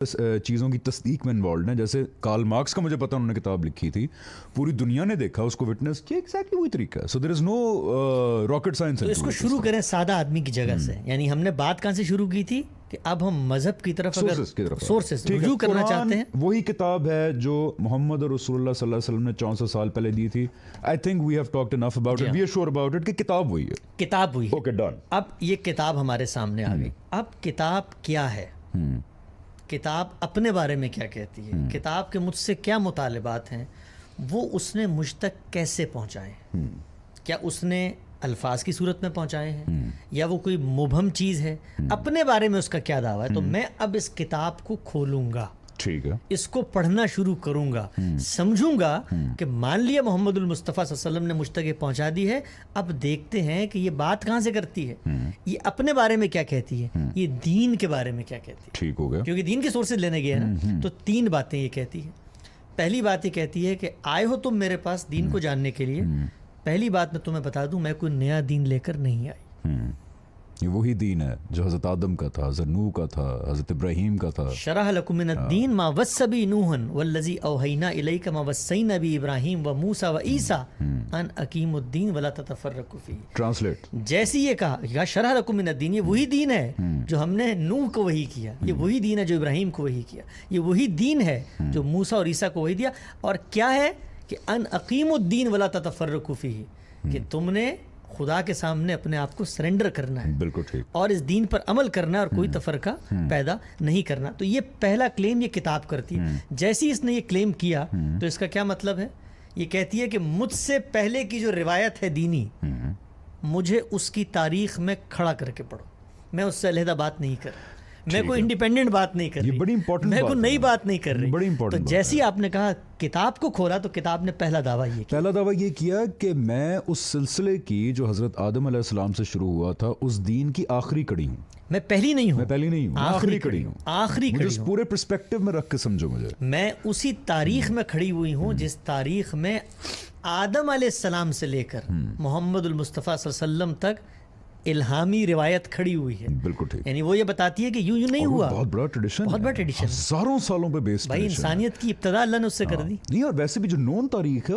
چیزوں کی تصدیق میں انوالوڈ ہیں. جیسے کارل مارکس کا مجھے پتا انہوں نے کتاب لکھی تھی, پوری دنیا نے دیکھا اس کو, وٹنس کیا, ایگزیکٹلی وہی طریقہ ہے. سو دیر از نو راکٹ سائنس. تو اس کو شروع کریں سادہ آدمی کی جگہ سے. یعنی ہم نے بات کہاں سے شروع کی تھی کہ اب ہم مذہب کی طرف اگر سورسز رجوع کرنا چاہتے ہیں. وہی کتاب ہے جو محمد رسول اللہ صلی اللہ علیہ وسلم نے 400 سال پہلے دی تھی. I think we have talked enough about it, we are sure about it کہ کتاب وہی ہے. کتاب وہی ہے. Okay done. اب یہ کتاب ہمارے سامنے آ گئی. اب کتاب کیا ہے, کتاب اپنے بارے میں کیا کہتی ہے, کتاب کے مجھ سے کیا مطالبات ہیں, وہ اس نے مجھ تک کیسے پہنچائے. کیا اس نے الفاظ کی صورت میں پہنچائے ہیں یا وہ کوئی مبہم چیز ہے, اپنے بارے میں اس کا کیا دعویٰ ہے. تو میں اب اس کتاب کو کھولوں گا, ٹھیک ہے, اس کو پڑھنا شروع کروں گا, سمجھوں گا کہ مان لیا محمد المصطفیٰ صلی اللہ علیہ وسلم نے مجھ تک یہ پہنچا دی ہے. اب دیکھتے ہیں کہ یہ بات کہاں سے کرتی ہے, یہ اپنے بارے میں کیا کہتی ہے, یہ دین کے بارے میں کیا کہتی ہے. ٹھیک ہو گیا, کیونکہ دین کے سورسز لینے گئے ہیں نا. تو 3 باتیں یہ کہتی ہے. پہلی بات یہ کہتی ہے کہ آئے ہو تم میرے پاس دین کو جاننے کے لیے. پہلی بات میں تمہیں بتا دوں, میں کوئی نیا دین لے کر نہیں آئی. یہ وہی دین ہے جو حضرت آدم کا تھا, حضرت نوح کا تھا, حضرت ابراہیم کا تھا. شرح لکم من الدین ما وصى به نوح والذی اوحینا الیک ما وصینا به ابراہیم و موسیٰ و عیسیٰ ان اقیموا الدین ولا تتفرقوا فیہ. ٹرانسلیٹ. جیسی یہ کہا یا شرح لکم من الدین, یہ وہی دین ہے جو ہم نے نوح کو وحی کیا, یہ وہی دین ہے جو ابراہیم کو وحی کیا, یہ وہی دین ہے جو موسیٰ اور عیسیٰ کو وحی دیا. اور کیا ہے کہ ان اقیموا الدین ولا تتفرقوا فیہ, کہ تم نے خدا کے سامنے اپنے آپ کو سرنڈر کرنا ہے, بالکل ٹھیک, اور اس دین پر عمل کرنا ہے, اور کوئی تفرقہ پیدا نہیں کرنا. تو یہ پہلا کلیم یہ کتاب کرتی ہے. جیسی اس نے یہ کلیم کیا تو اس کا کیا مطلب ہے, یہ کہتی ہے کہ مجھ سے پہلے کی جو روایت ہے دینی, مجھے اس کی تاریخ میں کھڑا کر کے پڑھو. میں اس سے علیحدہ بات نہیں کر, میں کوئی انڈیپینڈنٹ بات نہیں کر رہی, بڑی امپورٹنٹ, میں کوئی نئی بات نہیں کر رہی. بڑی امپورٹنٹ. تو جیسی آپ نے کہا کتاب کو کھولا تو کتاب نے پہلا دعویٰ یہ کیا کہ میں اس سلسلے کی جو حضرت آدم علیہ السلام سے شروع ہوا تھا اس دین کی آخری کڑی ہوں. میں پہلی نہیں ہوں, میں پہلی نہیں ہوں, آخری کڑی ہوں. آخری کڑی اس پورے پرسپیکٹو میں رکھ کے سمجھو مجھے. میں اسی تاریخ میں کھڑی ہوئی ہوں جس تاریخ میں آدم علیہ السلام سے لے کر محمد المصطفیٰ صلی اللہ علیہ وسلم تک الہامی روایت کھڑی ہوئی ہے. بالکل ٹھیک. یعنی وہ یہ بتاتی ہے کہ یوں نہیں ہوا. بہت بڑا ٹریڈیشن, بہت بڑا ٹریڈیشن, ہزاروں سالوں پہ بیس. بھائی انسانیت کی ابتدا اللہ نے اس سے کر دی. نہیں, اور ویسے بھی جو نون تاریخ ہے